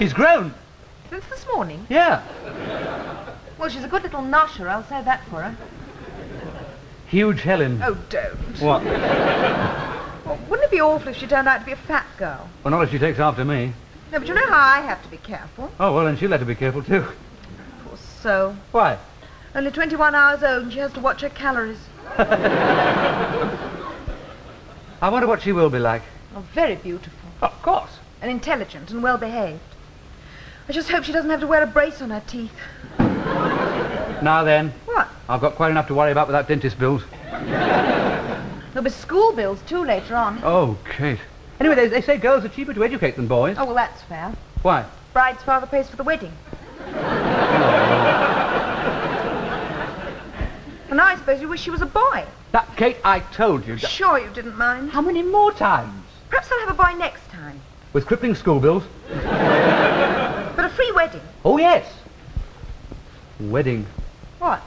She's grown. Since this morning? Yeah. Well, she's a good little nosher, I'll say that for her. Huge Helen. Oh, don't. What? Well, wouldn't it be awful if she turned out to be a fat girl? Well, not if she takes after me. No, but you know how I have to be careful. Oh, well, then she'll have to be careful, too. Poor soul. Why? Only 21 hours old and she has to watch her calories. I wonder what she will be like. Oh, very beautiful. Of course. And intelligent and well-behaved. I just hope she doesn't have to wear a brace on her teeth. Now then. What? I've got quite enough to worry about without dentist bills. There'll be school bills, too, later on. Oh, Kate. Anyway, they say girls are cheaper to educate than boys. Oh, well, that's fair. Why? Bride's father pays for the wedding. And I suppose you wish she was a boy. Now, Kate, I told you. Sure you didn't mind. How many more times? Perhaps I'll have a boy next time. With crippling school bills? But a free wedding. Oh, yes. Wedding. What?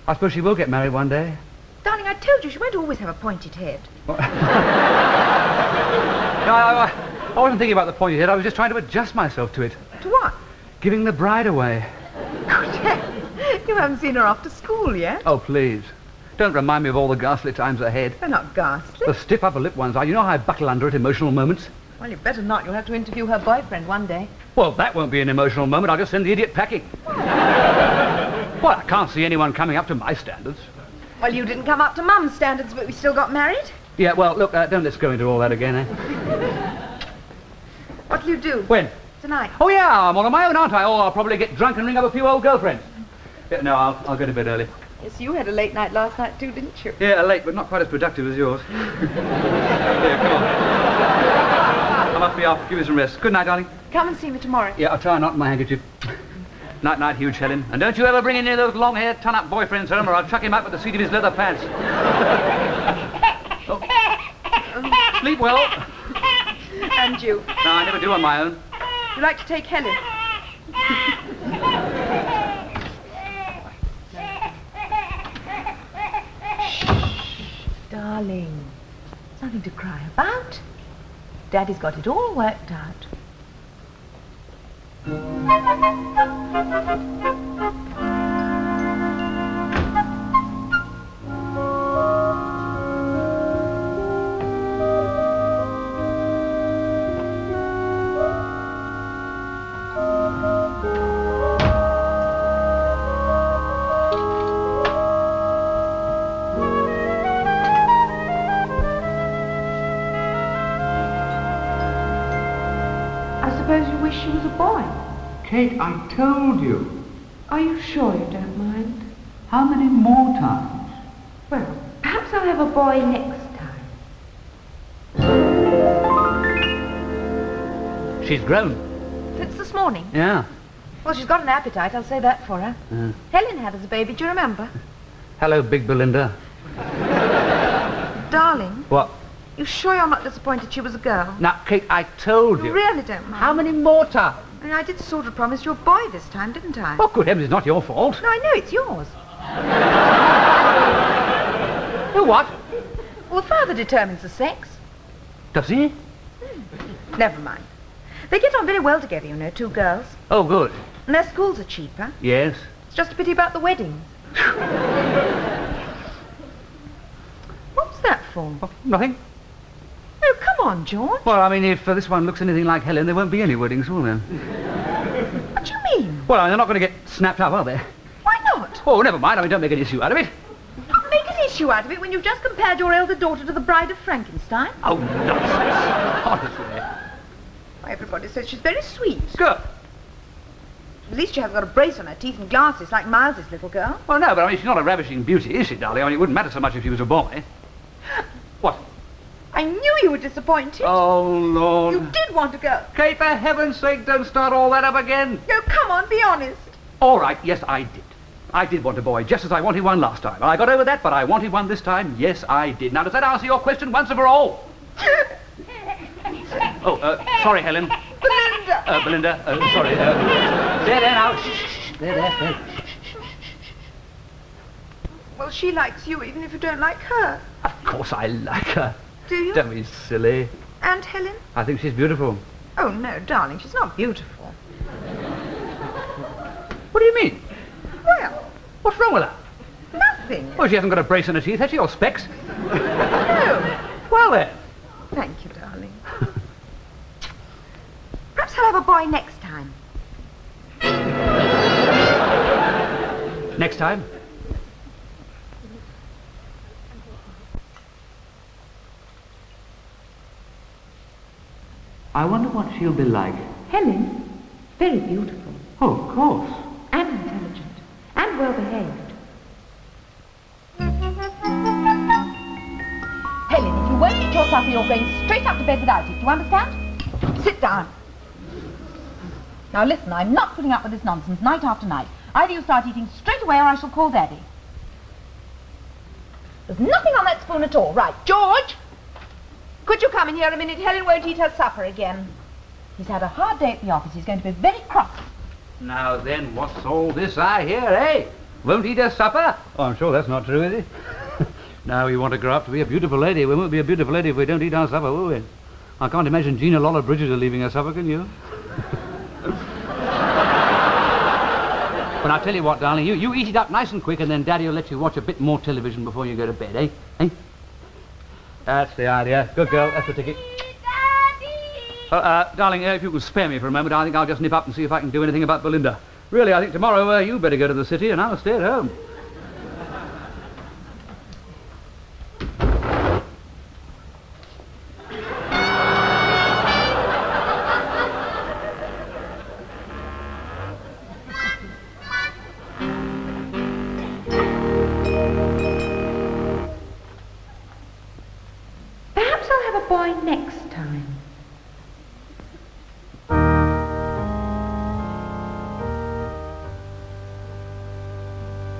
I suppose she will get married one day. Darling, I told you she won't always have a pointed head. No, I wasn't thinking about the pointed head. I was just trying to adjust myself to it. To what? Giving the bride away. You haven't seen her off to school yet. Oh, please. Don't remind me of all the ghastly times ahead. They're not ghastly. The stiff upper lip ones are. You know how I buckle under at emotional moments? Well, you better not. You'll have to interview her boyfriend one day. Well, that won't be an emotional moment. I'll just send the idiot packing. Well, I can't see anyone coming up to my standards. Well, you didn't come up to Mum's standards, but we still got married. Yeah, well, look, don't let's go into all that again, eh? What'll you do? When? Tonight. Oh, yeah, I'm all on my own, aren't I? Oh, I'll probably get drunk and ring up a few old girlfriends. Yeah, no, I'll go to bed early. Yes, you had a late night last night too, didn't you? Yeah, late, but not quite as productive as yours. Here, come on. I must be off. Give me some rest. Good night, darling. Come and see me tomorrow. Yeah, I'll try and knot my handkerchief. Night, night, huge Helen. And don't you ever bring any of those long-haired, ton-up boyfriends home, or I'll chuck him out with the seat of his leather pants. Oh. Sleep well. And you. No, I never do on my own. You like to take Helen? Darling, it's nothing to cry about. Daddy's got it all worked out. She was a boy. Kate, I told you. Are you sure you don't mind? How many more times? Well, perhaps I'll have a boy next time. She's grown. Since this morning? Yeah. Well, she's got an appetite, I'll say that for her. Helen had as a baby, do you remember? Hello, Big Belinda. Darling. What? You sure you're not disappointed she was a girl? Now, Kate, I told you. You really don't mind? How many more times? I mean, I did sort of promise you a boy this time, didn't I? Oh, good heavens, it's not your fault. No, I know, it's yours. You what? Well, father determines the sex. Does he? Never mind. They get on very well together, you know, two girls. Oh, good. And their schools are cheaper. Yes. It's just a pity about the weddings. What's that for? Oh, nothing. Oh, come on, George. Well, I mean, if this one looks anything like Helen, there won't be any weddings, will there? What do you mean? Well, they're not going to get snapped up, are they? Why not? Oh, never mind. I mean, don't make an issue out of it. Don't make an issue out of it when you've just compared your elder daughter to the Bride of Frankenstein. Oh, nonsense. Honestly. Why, everybody says she's very sweet. Good. At least she hasn't got a brace on her teeth and glasses like Miles's little girl. Well, no, but I mean, she's not a ravishing beauty, is she, darling? I mean, it wouldn't matter so much if she was a boy. What? I knew you were disappointed. Oh, Lord. You did want a girl. Kate, for heaven's sake, don't start all that up again. No, come on, be honest. All right, yes, I did. I did want a boy, just as I wanted one last time. I got over that, but I wanted one this time. Yes, I did. Now, does that answer your question once and for all? Oh, sorry, Helen. Belinda. Belinda, sorry. There, now. Shh, there. Well, she likes you even if you don't like her. Of course I like her. Do you? Don't be silly. And Helen? I think she's beautiful. Oh, no, darling, she's not beautiful. What do you mean? Well, What's wrong with her? nothing. Well, she hasn't got a brace in her teeth, has she, or specs? No. Well, then. Thank you, darling. Perhaps I'll have a boy next time. Next time. I wonder what she'll be like. Helen? Very beautiful. Oh, of course. And intelligent. And well behaved. Helen, if you won't eat your supper, you're going straight up to bed without it. Do you understand? Sit down. Now listen, I'm not putting up with this nonsense night after night. Either you start eating straight away or I shall call Daddy. There's nothing on that spoon at all. Right, George! Could you come in here a minute? Helen won't eat her supper again. He's had a hard day at the office. He's going to be very cross. Now then, what's all this I hear, eh? Won't eat her supper? Oh, I'm sure that's not true, is it? Now we want to grow up to be a beautiful lady. We won't be a beautiful lady if we don't eat our supper, will we? I can't imagine Gina Lola Bridges leaving her supper, can you? But I'll tell you what, darling, you eat it up nice and quick, and then Daddy will let you watch a bit more television before you go to bed, eh? Eh? That's the idea. Good girl, that's the ticket. Daddy! Darling, if you could spare me for a moment, I think I'll just nip up and see if I can do anything about Belinda. Really, I think tomorrow you better go to the city and I'll stay at home. Perhaps I'll have a boy next time.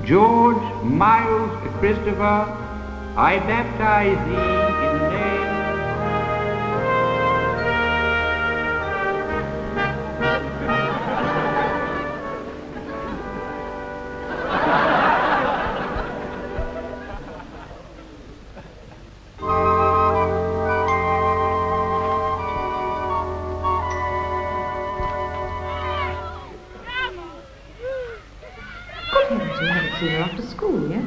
George, Miles, Christopher, I baptize thee in the name. You haven't seen her after school yet.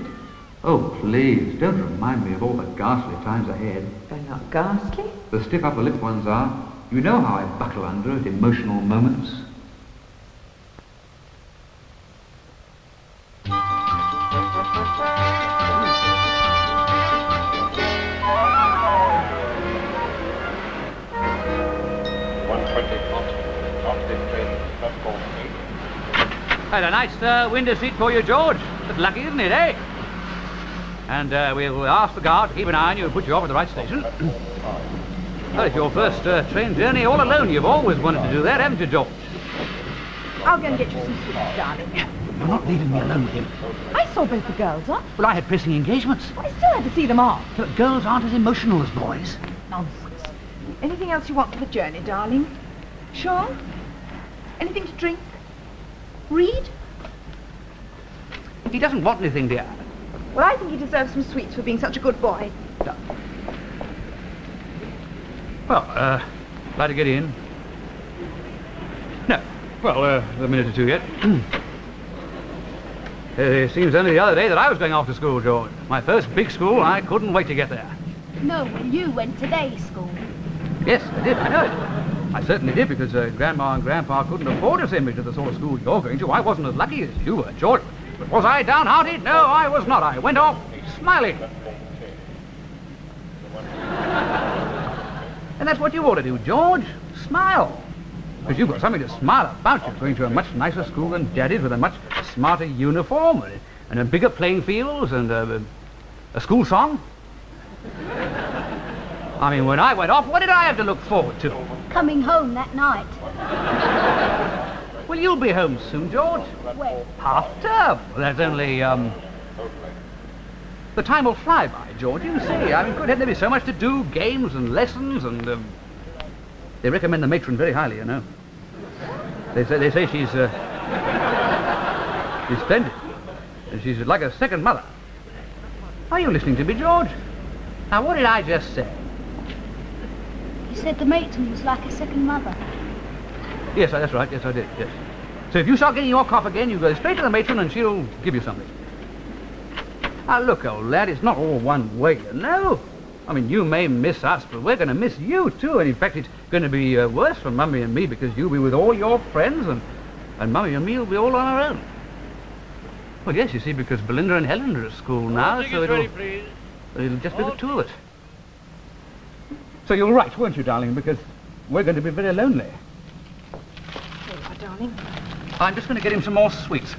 Oh, please, don't remind me of all the ghastly times I had. They're not ghastly. The stiff upper lip ones are. You know how I buckle under at emotional moments. Had a nice window seat for you, George. That's lucky, isn't it, eh? And we'll ask the guard to keep an eye on you and put you off at the right station. Well, it's your first train journey all alone. You've always wanted to do that, haven't you, George? I'll go and get you some sweets, darling. You're not leaving me alone with him. I saw both the girls off. Well, I had pressing engagements. I still had to see them off. But girls aren't as emotional as boys. Nonsense. Anything else you want for the journey, darling? Sure? Anything to drink? Read? He doesn't want anything, dear. Well, I think he deserves some sweets for being such a good boy. Well, glad to get in. No. Well, a minute or two yet. It seems only the other day that I was going off to school, George. My first big school, I couldn't wait to get there. No, well, you went to day school. Yes, I did, I know it. I certainly did, because Grandma and Grandpa couldn't afford to send me to the sort of school you're going to. I wasn't as lucky as you were, George. But was I downhearted? No, I was not. I went off smiling. And that's what you ought to do, George. Smile. Because you've got something to smile about. You're going to a much nicer school than Daddy's, with a much smarter uniform and a bigger playing fields and a school song. I mean, when I went off, what did I have to look forward to? Coming home that night. Well, you'll be home soon, George. When? Half term. Well, that's only, the time will fly by, George, you see. I mean, good heaven, there'll be so much to do, games and lessons, and, they recommend the matron very highly, you know. They say she's splendid. And she's like a second mother. Are you listening to me, George? Now, what did I just say? You said the matron was like a second mother. Yes, that's right. Yes, I did. Yes. So if you start getting your cough again, you go straight to the matron and she'll give you something. Now, look, old lad, it's not all one way, you know. I mean, you may miss us, but we're going to miss you, too. And in fact, it's going to be worse for Mummy and me because you'll be with all your friends and Mummy and me will be all on our own. Well, yes, you see, because Belinda and Helen are at school now, so it'll just be the two of us. So you're right, weren't you, darling? Because we're going to be very lonely. There you are, darling. I'm just going to get him some more sweets.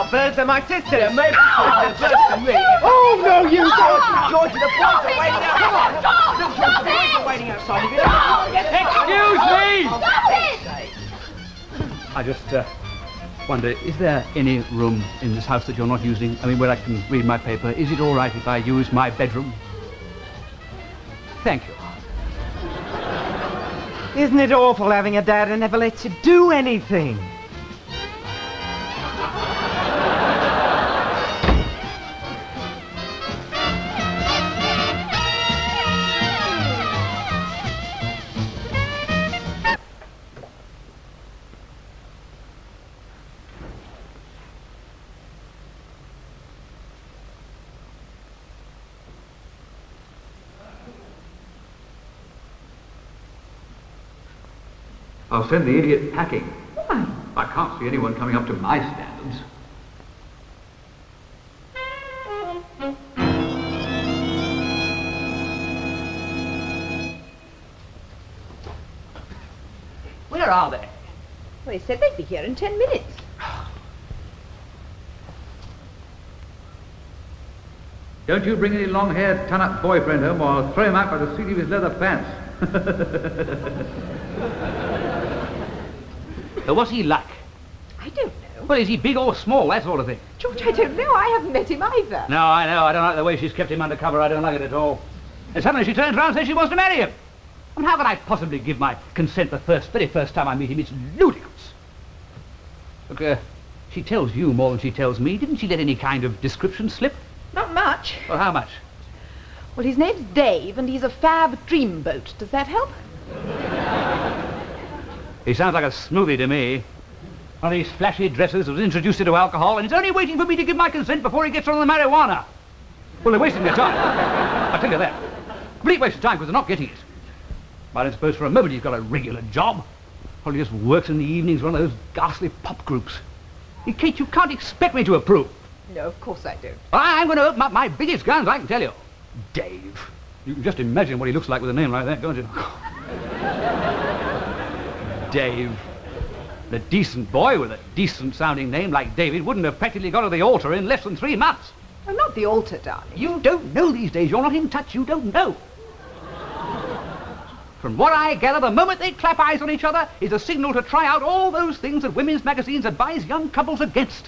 Birds are my sisters. Yeah, maybe birds are me. Oh, no, you don't. George, the boys are waiting outside. Come on, look, George, the boys are waiting outside. Excuse me! I just wonder, is there any room in this house that you're not using? I mean, where I can read my paper? Is it all right if I use my bedroom? Thank you. Isn't it awful having a dad who never lets you do anything? I'll send the idiot packing. Why? I can't see anyone coming up to my standards. Where are they? Well, they said they'd be here in 10 minutes. Don't you bring any long-haired, ton-up boyfriend home or I'll throw him out by the seat of his leather pants. What's he like? I don't know. Well, is he big or small, that sort of thing? George, I don't know. I haven't met him either. No, I know. I don't like the way she's kept him undercover. I don't like it at all. And suddenly she turns around and says she wants to marry him. I mean, how can I possibly give my consent the very first time I meet him? It's ludicrous. Look, she tells you more than she tells me. Didn't she let any kind of description slip? Not much. Well, how much? Well, his name's Dave, and he's a fab dreamboat. Does that help? He sounds like a smoothie to me. One of these flashy dresses that was introduced into alcohol, and he's only waiting for me to give my consent before he gets on the marijuana. Well, they're wasting their time. I tell you that. Complete waste of time because they're not getting it. I don't suppose for a moment he's got a regular job. Probably just works in the evenings with one of those ghastly pop groups. Hey, Kate, you can't expect me to approve. No, of course I don't. I'm going to open up my biggest guns, I can tell you. Dave. You can just imagine what he looks like with a name like that, can't you? Dave. The decent boy with a decent-sounding name like David wouldn't have practically got to the altar in less than 3 months. Oh, not the altar, darling. You don't know these days. You're not in touch. You don't know. From what I gather, the moment they clap eyes on each other is a signal to try out all those things that women's magazines advise young couples against.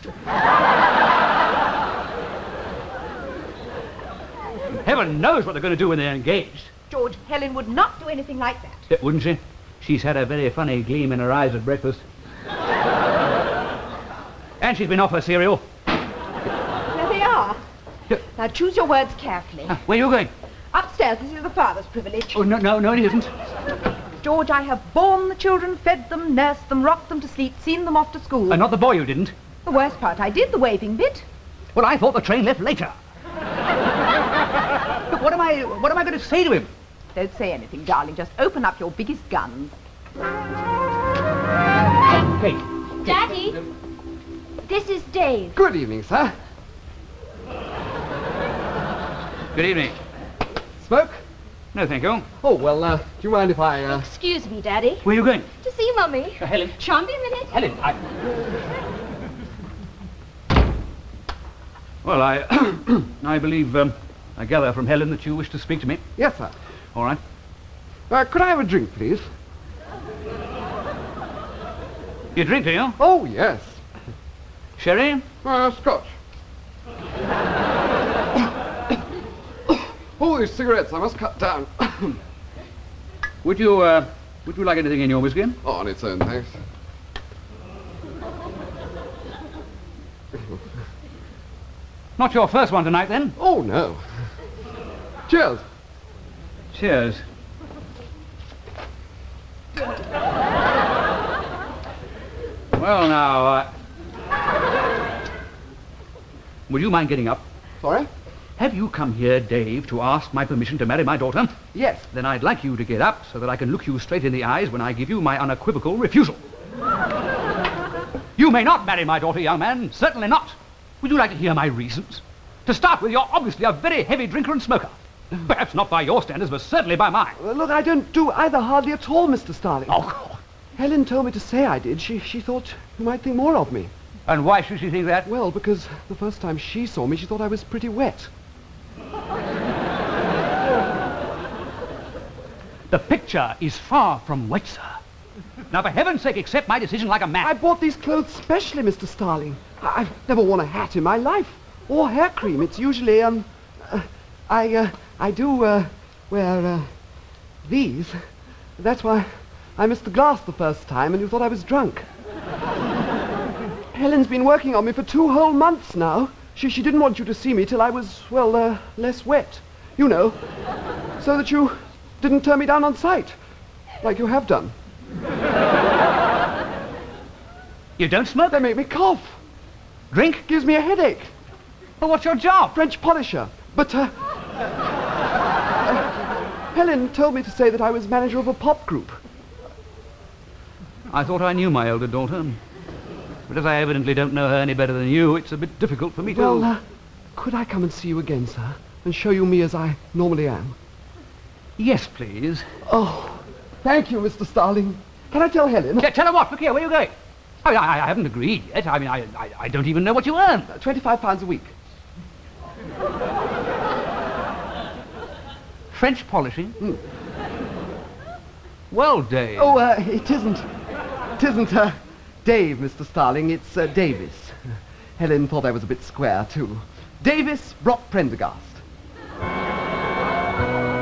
Heaven knows what they're going to do when they're engaged. George, Helen would not do anything like that. Wouldn't she? She's had a very funny gleam in her eyes at breakfast. And she's been off her cereal. There they are. Now choose your words carefully. Where are you going? Upstairs, this is the father's privilege. Oh, no, it isn't. George, I have borne the children, fed them, nursed them, rocked them to sleep, seen them off to school. Not the boy you didn't. The worst part I did, the waving bit. Well, I thought the train left later. Look, what am I going to say to him? don't say anything, darling. Just open up your biggest guns. Kate. Daddy, this is Dave. Good evening, sir. Good evening. Smoke? No, thank you. Oh, well, do you mind if I, Excuse me, Daddy. Where are you going? To see Mummy. Helen. Shan't be a minute. Helen, Well, I believe, I gather from Helen that you wish to speak to me. Yes, sir. All right. Could I have a drink, please? You drink, do you? Oh, yes. Sherry? Scotch. Oh, these cigarettes, I must cut down. Would you like anything in your whiskey? Oh, on its own, thanks. Not your first one tonight, then? Oh, no. Cheers. Cheers. Well, now, would you mind getting up? Sorry? Have you come here, Dave, to ask my permission to marry my daughter? Yes. Then I'd like you to get up so that I can look you straight in the eyes when I give you my unequivocal refusal. You may not marry my daughter, young man. Certainly not. Would you like to hear my reasons? To start with, you're obviously a very heavy drinker and smoker. Perhaps not by your standards, but certainly by mine. Look, I don't do either hardly at all, Mr. Starling. Oh, Helen told me to say I did. She thought you might think more of me. and why should she think that? Well, because the first time she saw me, she thought I was pretty wet. The picture is far from wet, sir. Now, for heaven's sake, accept my decision like a man. I bought these clothes specially, Mr. Starling. I've never worn a hat in my life, or hair cream. It's usually, I do, wear, these. That's why I missed the glass the first time, and you thought I was drunk. Helen's been working on me for 2 whole months now. She didn't want you to see me till I was, well, less wet. You know, so that you didn't turn me down on sight, like you have done. You don't smoke? They make me cough. Drink? Gives me a headache. Well, what's your job? French polisher. But, Helen told me to say that I was manager of a pop group. I thought I knew my elder daughter. But as I evidently don't know her any better than you, it's a bit difficult for me to... Well, could I come and see you again, sir, and show you me as I normally am? Yes, please. Oh, thank you, Mr. Starling. Can I tell Helen? Tell her what? Look here, where are you going? I mean, I haven't agreed yet. I mean, I don't even know what you earn. £25 a week. French polishing? Well, Dave. Oh, it isn't Dave, Mr. Starling. It's Davis. Helen thought I was a bit square, too. Davis Brock Prendergast.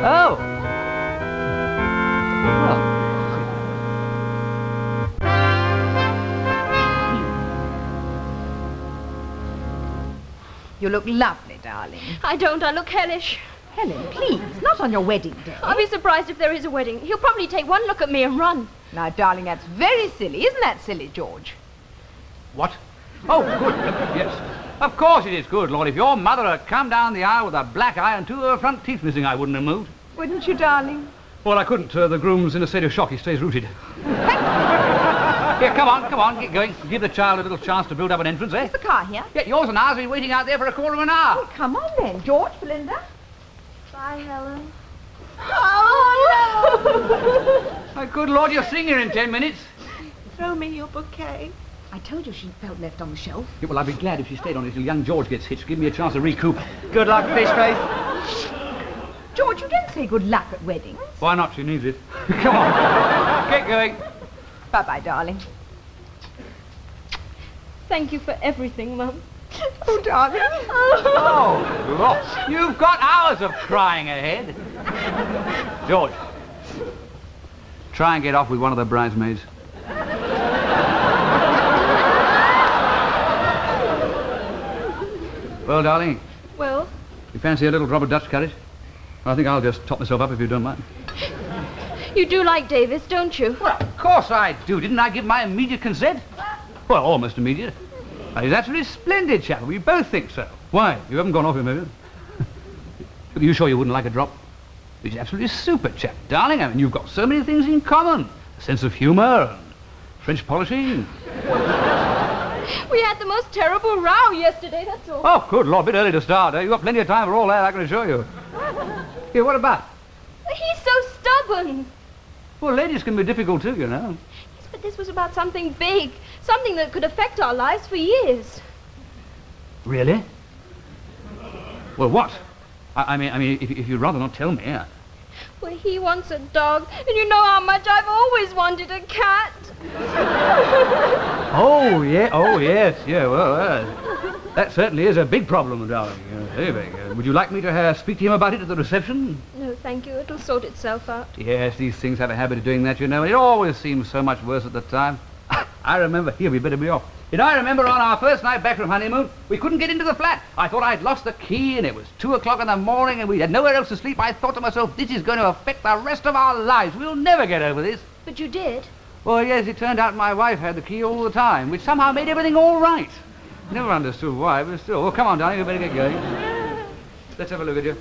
Oh. Well. You look lovely, darling. I don't. I look hellish. Helen, please, not on your wedding day. I'll be surprised if there is a wedding. He'll probably take one look at me and run. Now, darling, that's very silly. Isn't that silly, George? What? Oh, good. Yes. Of course it is good, Lord. If your mother had come down the aisle with a black eye and 2 of her front teeth missing, I wouldn't have moved. Wouldn't you, darling? Well, I couldn't. The groom's in a state of shock. He stays rooted. Here, come on, get going. Give the child a little chance to build up an entrance, eh? Is the car here? Yeah, yours and ours have been waiting out there for a quarter of an hour. Oh, come on then. George, Belinda. Bye, Helen. Oh, My good Lord, you're seeing her in 10 minutes. Throw me your bouquet. I told you she felt left on the shelf. Yeah, well, I'd be glad if she stayed on it till young George gets hitched. Give me a chance to recoup. Good luck, fish face. George, you don't say good luck at weddings. Why not? She needs it. Come on. Get going. Bye-bye, darling. Thank you for everything, Mum. Oh, darling. Oh, look. You've got hours of crying ahead. George, try and get off with one of the bridesmaids. Well, darling, Well, you fancy a little drop of Dutch courage? I think I'll just top myself up if you don't mind. you do like Davis, don't you? Well, of course I do. Didn't I give my immediate consent? Well, almost immediate. He's actually a splendid chap. We both think so. Why? You haven't gone off him, have you? Are you sure you wouldn't like a drop? He's an absolutely super chap, darling. I mean, you've got so many things in common. A sense of humour and French polishing. We had the most terrible row yesterday, that's all. Oh, good Lord, a bit early to start. You've got plenty of time for all that, I can assure you. Here, what about? He's so stubborn. Well, ladies can be difficult too, you know. Yes, but this was about something big. Something that could affect our lives for years. Really? Well, what? I mean, if you'd rather not tell me. Well, he wants a dog, and you know how much I've always wanted a cat. Oh, yes, well, that certainly is a big problem, darling. Very big. Would you like me to speak to him about it at the reception? No, thank you. It'll sort itself out. Yes, these things have a habit of doing that, you know, and it always seems so much worse at the time. I remember, here, we better be off. You know, I remember on our first night back from honeymoon, we couldn't get into the flat. I thought I'd lost the key, and it was 2 o'clock in the morning, and we had nowhere else to sleep. I thought to myself, this is going to affect the rest of our lives. We'll never get over this. But you did. Well, yes, it turned out my wife had the key all the time, which somehow made everything all right. Never understood why, but still. Well, come on, darling, we better get going. Let's have a look at you.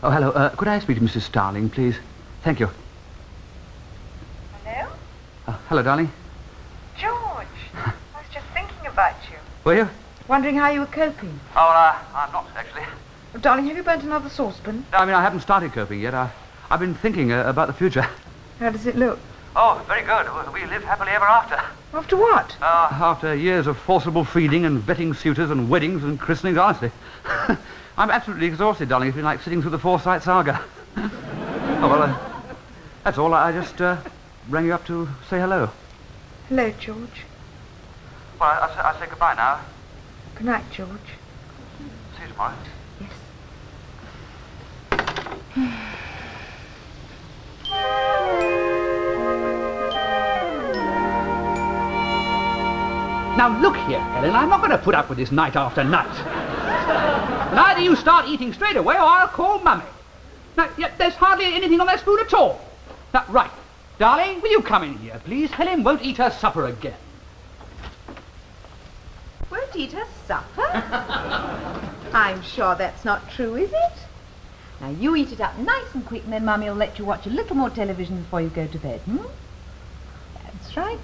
Oh, hello. Could I speak to Mrs. Starling, please? Thank you. Hello? Hello, darling. George, I was just thinking about you. Were you? Wondering how you were coping. Oh, I'm not, actually. Oh, darling, have you burnt another saucepan? No, I mean, I haven't started coping yet. I've been thinking about the future. How does it look? Oh, very good. We live happily ever after. After what? After years of forcible feeding and vetting suitors and weddings and christenings, honestly. I'm absolutely exhausted, darling. It's been like sitting through the Forsyte saga. Oh, well, that's all. I just rang you up to say hello. Hello, George. Well, I'll say goodbye now. Good night, George. See you tomorrow. Yes. Now, look here, Helen. I'm not going to put up with this night after night. And either you start eating straight away, or I'll call Mummy. Now, there's hardly anything on that spoon at all. Now, right. Darling, will you come in here, please? Helen won't eat her supper again. Won't eat her supper? I'm sure that's not true, is it? Now, you eat it up nice and quick, and then Mummy will let you watch a little more television before you go to bed, hmm? That's right.